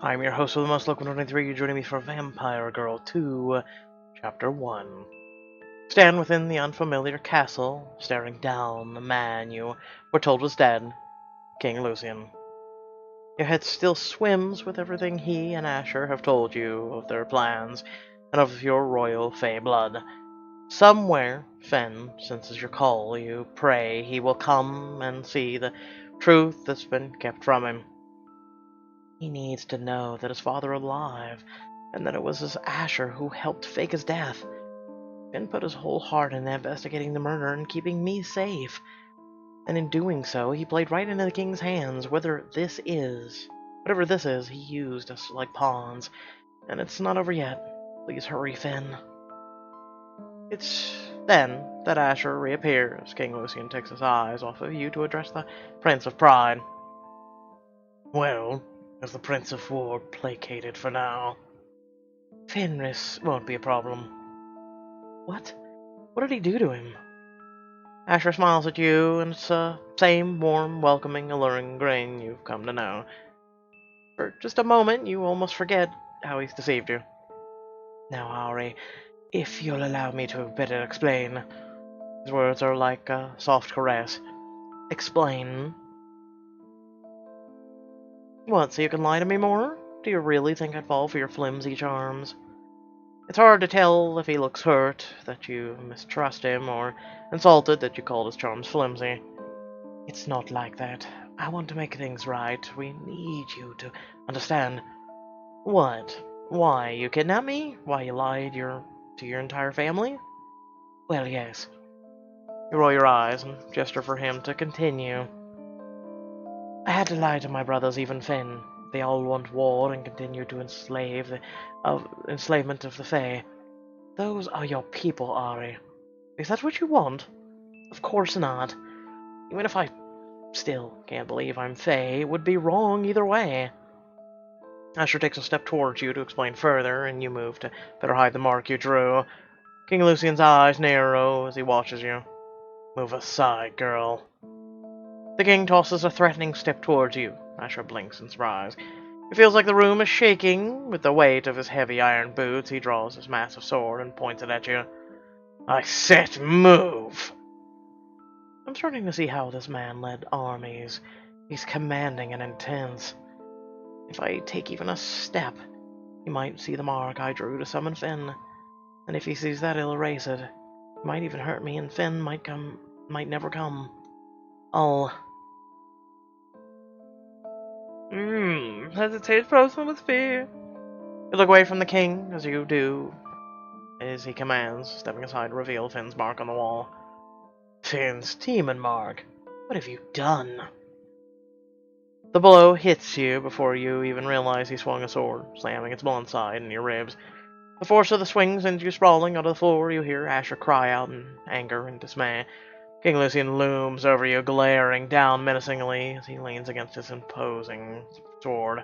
I'm your host of the Most Local 23. You're joining me for Vampire Girl 2, Chapter 1. Stand within the unfamiliar castle, staring down the man you were told was dead, King Lucian. Your head still swims with everything he and Asher have told you of their plans and of your royal Fey blood. Somewhere, Fen senses your call. You pray he will come and see the truth that's been kept from him. He needs to know that his father is alive, and that it was his Asher who helped fake his death. Finn put his whole heart into investigating the murder and keeping me safe. And in doing so, he played right into the king's hands. Whatever this is, he used us like pawns. And it's not over yet. Please hurry, Finn. It's then that Asher reappears. King Lucian takes his eyes off of you to address the Prince of Pride. Well, is the Prince of War placated for now? Fenris won't be a problem. What? What did he do to him? Asher smiles at you, and it's the same warm, welcoming, alluring grin you've come to know. For just a moment, you almost forget how he's deceived you. Now, Ari, if you'll allow me to better explain. His words are like a soft caress. Explain. What, so you can lie to me more? Do you really think I'd fall for your flimsy charms? It's hard to tell if he looks hurt that you mistrust him, or insulted that you called his charms flimsy. It's not like that. I want to make things right. We need you to understand. What? Why, you kidnapped me? Why, you lied to your entire family? Well, yes. You roll your eyes and gesture for him to continue. I had to lie to my brothers, even Finn. They all want war and continue to enslavement of the Fae. Those are your people, Ari. Is that what you want? Of course not. Even if I still can't believe I'm Fae, it would be wrong either way. Asher takes a step towards you to explain further, and you move to better hide the mark you drew. King Lucian's eyes narrow as he watches you. Move aside, girl. The king tosses a threatening step towards you. Asher blinks in surprise. It feels like the room is shaking. With the weight of his heavy iron boots, he draws his massive sword and points it at you. I said move! I'm starting to see how this man led armies. He's commanding and intense. If I take even a step, he might see the mark I drew to summon Finn. And if he sees that, he'll erase it. He might even hurt me, and Finn might never come. Hesitate, frozen with fear. You look away from the king, as you do, as he commands, stepping aside to reveal Finn's mark on the wall. Finn's demon mark. What have you done? The blow hits you before you even realize he swung a sword, slamming its blunt side in your ribs. The force of the swing sends you sprawling onto the floor. You hear Asher cry out in anger and dismay. King Lucian looms over you, glaring down menacingly as he leans against his imposing sword.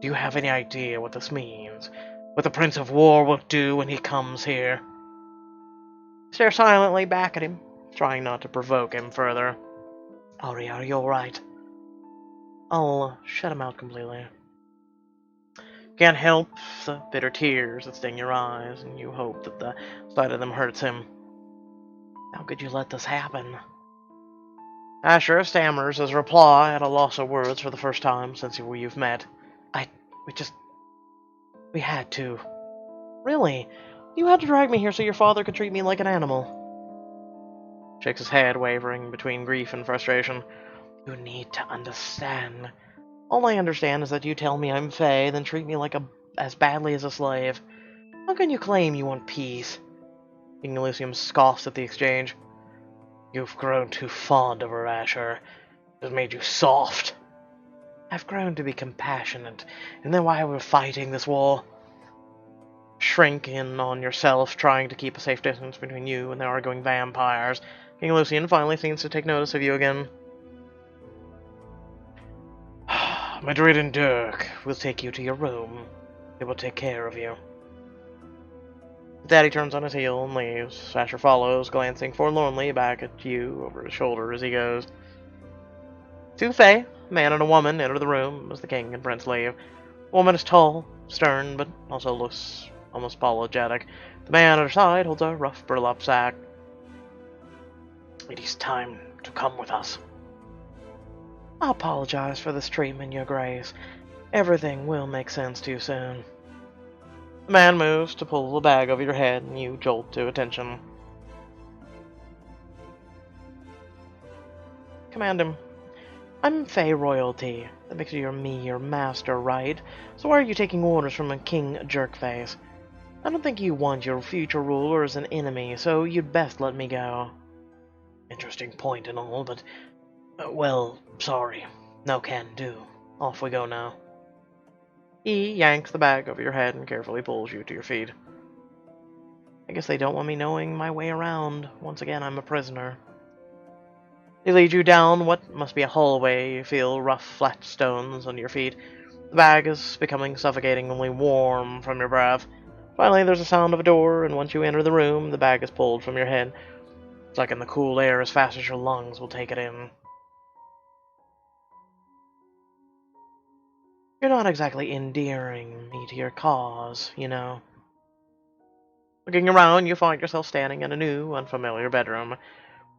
Do you have any idea what this means? What the Prince of War will do when he comes here? Stare silently back at him, trying not to provoke him further. Ari, are you alright? I'll shut him out completely. Can't help the bitter tears that sting your eyes, and you hope that the sight of them hurts him. How could you let this happen? Asher stammers his reply at a loss of words for the first time since you've met. We had to. Really? You had to drag me here so your father could treat me like an animal. Shakes his head, wavering between grief and frustration. You need to understand. All I understand is that you tell me I'm Fae, then treat me like as badly as a slave. How can you claim you want peace? King Elysium scoffs at the exchange. You've grown too fond of her, Asher. It has made you soft. I've grown to be compassionate. Isn't that why we're fighting this war? Shrink in on yourself, trying to keep a safe distance between you and the arguing vampires. King Lucian finally seems to take notice of you again. Madrid and Dirk will take you to your room. They will take care of you. Daddy turns on his heel and leaves. Asher follows, glancing forlornly back at you over his shoulder as he goes. Two Fae, a man and a woman, enter the room as the king and prince leave. The woman is tall, stern, but also looks almost apologetic. The man at her side holds a rough burlap sack. It is time to come with us. I apologize for this treatment, Your Grace. Everything will make sense to you soon. The man moves to pull the bag over your head, and you jolt to attention. Command him. I'm Fey royalty. That makes you your master, right? So why are you taking orders from a king jerkface? I don't think you want your future ruler as an enemy, so you'd best let me go. Interesting point and all, but... well, sorry. No can do. Off we go now. He yanks the bag over your head and carefully pulls you to your feet. I guess they don't want me knowing my way around. Once again, I'm a prisoner. They lead you down what must be a hallway. You feel rough, flat stones under your feet. The bag is becoming suffocatingly warm from your breath. Finally, there's a sound of a door, and once you enter the room, the bag is pulled from your head. It's like in the cool air as fast as your lungs will take it in. You're not exactly endearing me to your cause, you know. Looking around, you find yourself standing in a new, unfamiliar bedroom.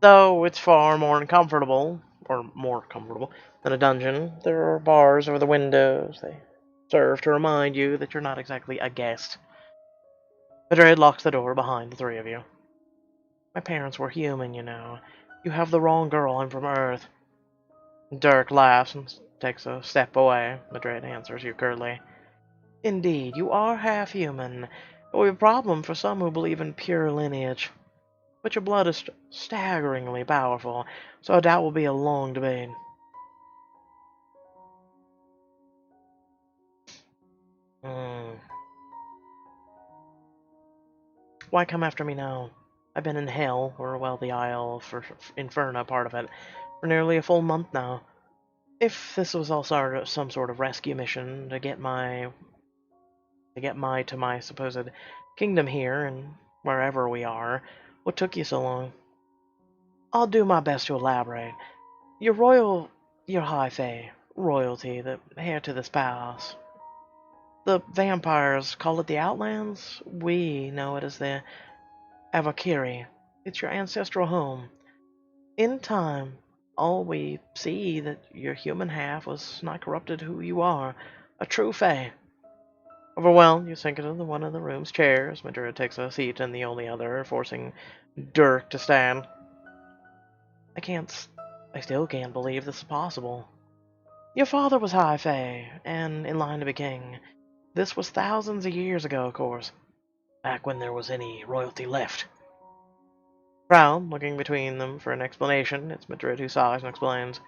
Though it's far more uncomfortable, or more comfortable, than a dungeon, there are bars over the windows. They serve to remind you that you're not exactly a guest. Madrid locks the door behind the three of you. My parents were human, you know. You have the wrong girl. I'm from Earth. Dirk laughs and takes a step away. Madrid answers you curtly. Indeed, you are half human. It will be a problem for some who believe in pure lineage. But your blood is staggeringly powerful, so I doubt will be a long debate. Hmm. Why come after me now? I've been in hell, or well, the Isle of Inferna part of it, for nearly a full month now. If this was all some sort of rescue mission to my supposed kingdom here and wherever we are, what took you so long? I'll do my best to elaborate. Your high fae, royalty, the heir to this palace. The vampires call it the Outlands. We know it as the Avakiri. It's your ancestral home. In time, all we see that your human half was not corrupted who you are, a true fae. Overwhelmed, you sink into one of the room's chairs. Madrid takes a seat in the only other, forcing Dirk to stand. I still can't believe this is possible. Your father was high fae, and in line to be king. This was thousands of years ago, of course, back when there was any royalty left. Brown, looking between them for an explanation, it's Madrid who sighs and explains.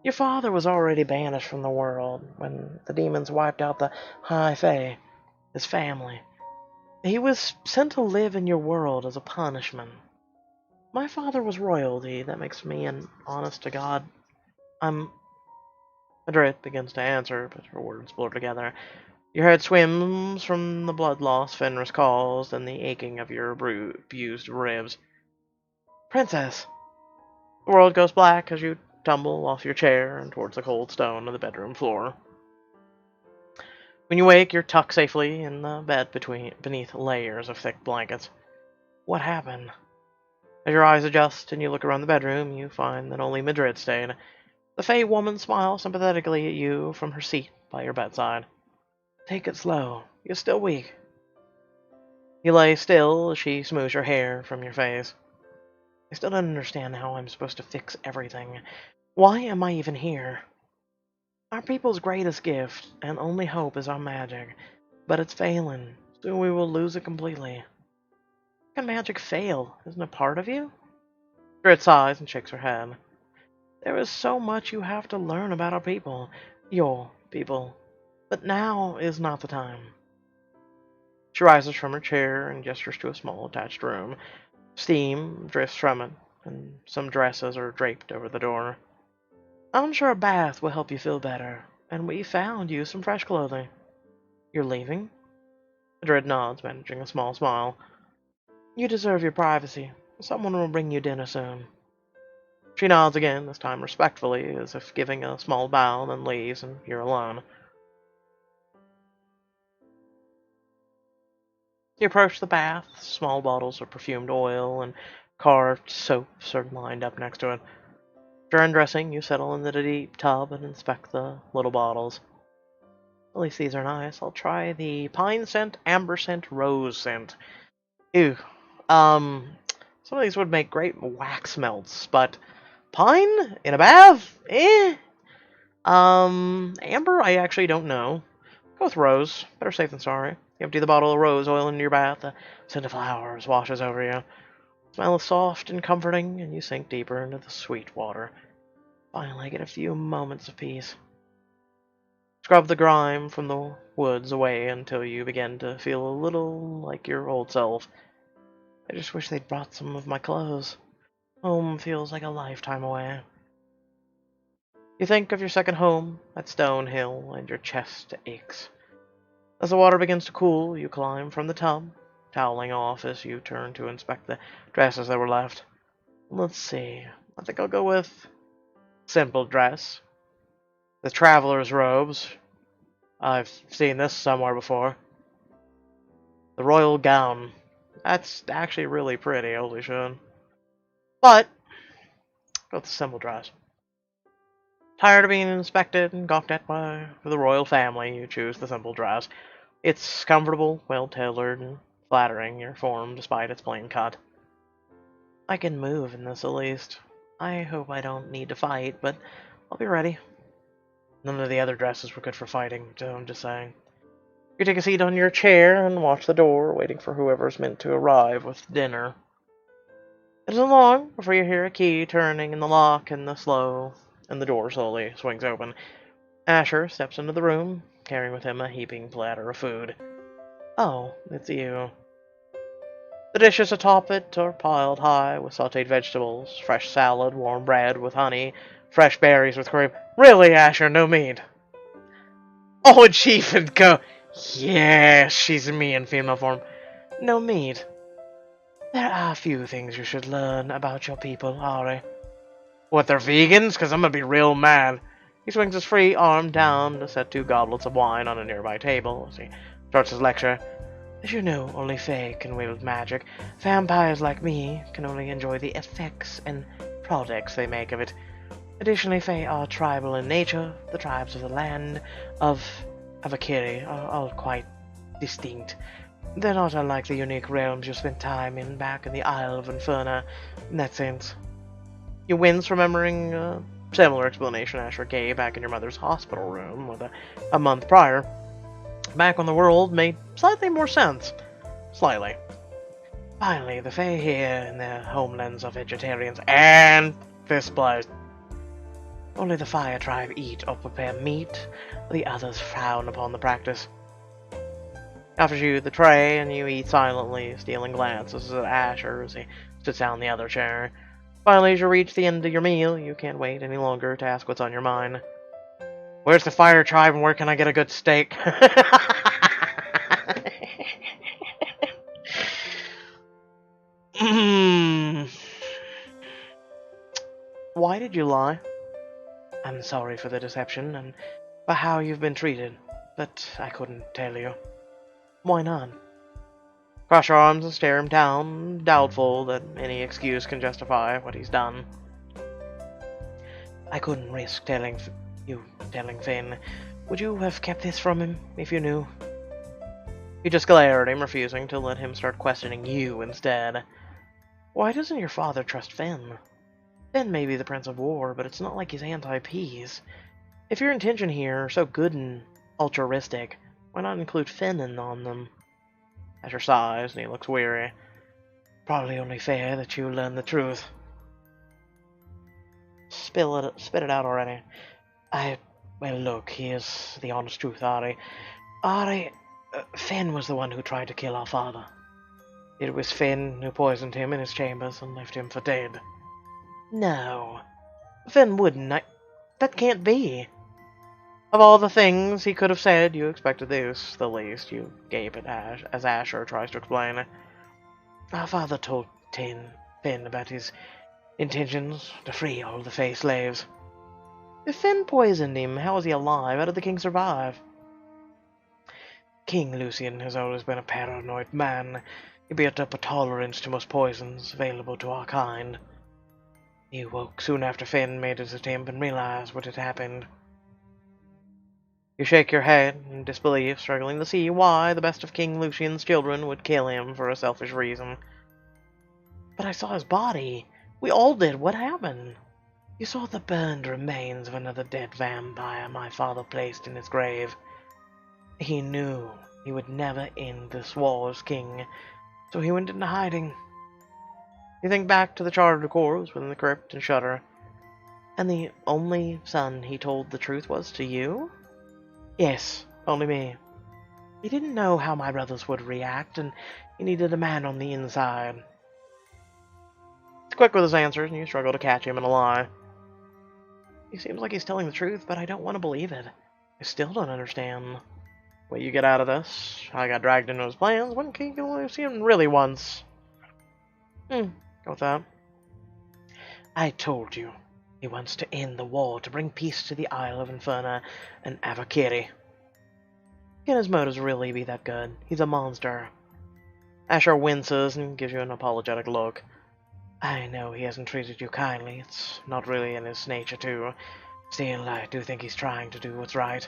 Your father was already banished from the world when the demons wiped out the high fae, his family. He was sent to live in your world as a punishment. My father was royalty. That makes me an honest-to-God. I'm... Madrid begins to answer, but her words blur together. Your head swims from the blood loss Fenris caused and the aching of your abused ribs. Princess! The world goes black as you tumble off your chair and towards the cold stone of the bedroom floor. When you wake, you're tucked safely in the bed beneath layers of thick blankets. What happened? As your eyes adjust and you look around the bedroom, you find that only Madrid stayed. The Fey woman smiles sympathetically at you from her seat by your bedside. Take it slow. You're still weak. You lay still as she smooths your hair from your face. I still don't understand how I'm supposed to fix everything. Why am I even here? Our people's greatest gift and only hope is our magic, but it's failing. Soon we will lose it completely. How can magic fail? Isn't it part of you? Grit sighs and shakes her head. There is so much you have to learn about our people. Your people. But now is not the time. She rises from her chair and gestures to a small attached room. Steam drifts from it, and some dresses are draped over the door. I'm sure a bath will help you feel better, and we found you some fresh clothing. You're leaving? Madrid nods, managing a small smile. You deserve your privacy. Someone will bring you dinner soon. She nods again, this time respectfully, as if giving a small bow, then leaves, and you're alone. You approach the bath. Small bottles of perfumed oil and carved soaps are lined up next to it. After undressing, you settle into the deep tub and inspect the little bottles. At least these are nice. I'll try the pine scent, amber scent, rose scent. Ew. Some of these would make great wax melts, but pine in a bath? Eh. Amber, I actually don't know. Go with rose. Better safe than sorry. You empty the bottle of rose oil into your bath. The scent of flowers washes over you. The smell is soft and comforting, and you sink deeper into the sweet water. Finally, get a few moments of peace. Scrub the grime from the woods away until you begin to feel a little like your old self. I just wish they'd brought some of my clothes. Home feels like a lifetime away. You think of your second home at Stone Hill, and your chest aches. As the water begins to cool, you climb from the tub, toweling off as you turn to inspect the dresses that were left. Let's see. I think I'll go with simple dress. The traveler's robes. I've seen this somewhere before. The royal gown. That's actually really pretty, holy shit. But, go with the simple dress. Tired of being inspected and gawked at by the royal family, you choose the simple dress. It's comfortable, well-tailored, and flattering your form despite its plain cut. I can move in this at least. I hope I don't need to fight, but I'll be ready. None of the other dresses were good for fighting, so I'm just saying. You take a seat on your chair and watch the door, waiting for whoever's meant to arrive with dinner. It isn't long before you hear a key turning in the lock and the door slowly swings open. Asher steps into the room, carrying with him a heaping platter of food. Oh, it's you. The dishes atop it are piled high with sautéed vegetables, fresh salad, warm bread with honey, fresh berries with cream. Really, Asher, no meat? Oh, Chief and go. Yeah, she's me in female form. No meat. There are a few things you should learn about your people, Ari. What, they're vegans? Because I'm going to be real mad. He swings his free arm down to set 2 goblets of wine on a nearby table as he starts his lecture. As you know, only Fae can wield magic. Vampires like me can only enjoy the effects and products they make of it. Additionally, Fae are tribal in nature. The tribes of the land of Avakiri are all quite distinct. They're not unlike the unique realms you spent time in back in the Isle of Inferna, in that sense. You wince, remembering a similar explanation Asher gave back in your mother's hospital room with a month prior. Back when the world made slightly more sense. Slightly. Finally, the Fae here in their homelands are vegetarians and fist-blazed. Only the Fire Tribe eat or prepare meat, the others frown upon the practice. Offers you the tray, and you eat silently, stealing glances at Asher as he sits down in the other chair. Finally, as you reach the end of your meal, you can't wait any longer to ask what's on your mind. Where's the Fire Tribe, and where can I get a good steak? Why did you lie? I'm sorry for the deception, and for how you've been treated, but I couldn't tell you. Why not? Cross your arms and stare him down, doubtful that any excuse can justify what he's done. I couldn't risk telling Finn. Would you have kept this from him, if you knew? You just glare at him, refusing to let him start questioning you instead. Why doesn't your father trust Finn? Finn may be the Prince of War, but it's not like he's anti-peace. If your intention here are so good and altruistic, why not include Finn on them? Asher sighs, and he looks weary. Probably only fair that you learn the truth. Spit it out already. Well, look, here's the honest truth, Ari. Finn was the one who tried to kill our father. It was Finn who poisoned him in his chambers and left him for dead. No. Finn wouldn't. That can't be. Of all the things he could have said, you expected this, the least. You gape at as Asher tries to explain. Our father told Finn about his intentions to free all the Fae slaves. If Finn poisoned him, how was he alive? How did the king survive? King Lucian has always been a paranoid man. He built up a tolerance to most poisons available to our kind. He woke soon after Finn made his attempt and realized what had happened. You shake your head in disbelief, struggling to see why the best of King Lucian's children would kill him for a selfish reason. But I saw his body. We all did. What happened? You saw the burned remains of another dead vampire my father placed in his grave. He knew he would never end this war as king, so he went into hiding. You think back to the charred corpse within the crypt and shudder. And the only son he told the truth was to you? Yes, only me. He didn't know how my brothers would react, and he needed a man on the inside. He's quick with his answers, and you struggle to catch him in a lie. He seems like he's telling the truth, but I don't want to believe it. I still don't understand. What you get out of this? I got dragged into his plans. When King Lucian really wants? Go with that. I told you. He wants to end the war, to bring peace to the Isle of Inferna and Avakiri. Can his motives really be that good? He's a monster. Asher winces and gives you an apologetic look. I know he hasn't treated you kindly. It's not really in his nature to. Still, I do think he's trying to do what's right.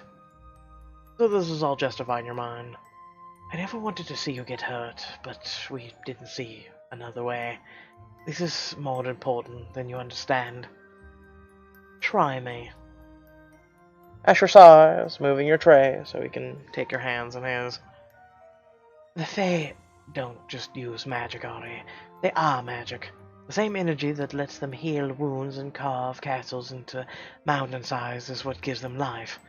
So this is all justified in your mind. I never wanted to see you get hurt, but we didn't see another way. This is more important than you understand. Try me. Asher sighs, moving your tray so he can take your hands in his. The Fae don't just use magic, Ari. They are magic. The same energy that lets them heal wounds and carve castles into mountain-size is what gives them life.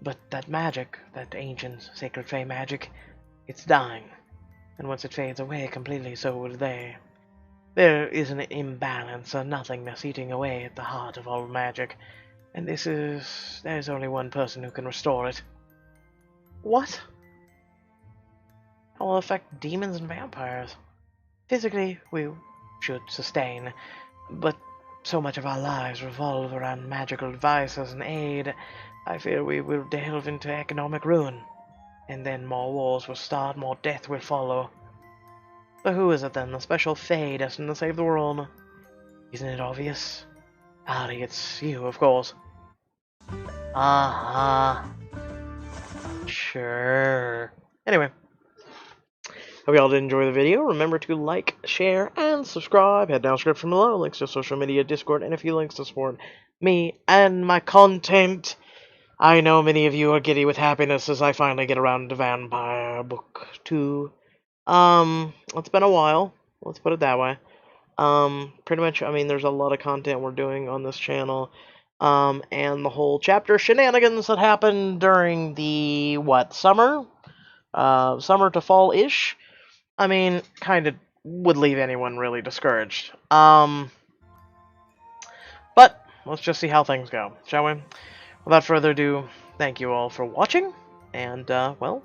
But that magic, that ancient sacred Fae magic, it's dying. And once it fades away completely, so will they. There is an imbalance, a nothingness eating away at the heart of all magic. And there's only one person who can restore it. What? How will it affect demons and vampires? Physically, we should sustain, but so much of our lives revolve around magical devices and aid. I fear we will delve into economic ruin. And then more wars will start, more death will follow. So who is it then, the special Fae destined to save the world? Isn't it obvious? Ari, it's you, of course. Sure. Anyway, hope y'all did enjoy the video. Remember to like, share, and subscribe. Head down description below, links to social media, Discord, and a few links to support me and my content. I know many of you are giddy with happiness as I finally get around to Vampire Book 2. It's been a while. Let's put it that way. Pretty much, I mean, there's a lot of content we're doing on this channel. And the whole chapter shenanigans that happened during the, summer? Summer to fall-ish? I mean, kind of would leave anyone really discouraged. But, let's just see how things go, shall we? Without further ado, thank you all for watching, and, well,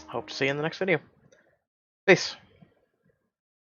hope to see you in the next video. Peace.